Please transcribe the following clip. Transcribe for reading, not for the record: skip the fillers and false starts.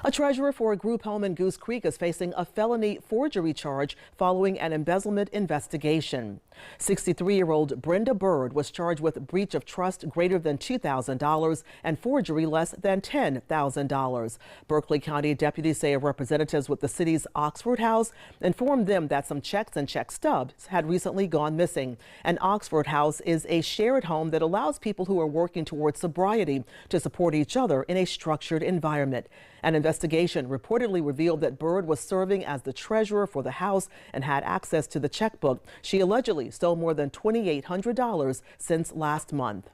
A treasurer for a group home in Goose Creek is facing a felony forgery charge following an embezzlement investigation. 63-year-old Brenda Bird was charged with breach of trust greater than $2,000 and forgery less than $10,000. Berkeley County deputies say representatives with the city's Oxford House informed them that some checks and check stubs had recently gone missing. An Oxford House is a shared home that allows people who are working towards sobriety to support each other in a structured environment. An investigation reportedly revealed that Bird was serving as the treasurer for the house and had access to the checkbook. She allegedly stole more than $2,800 since last month.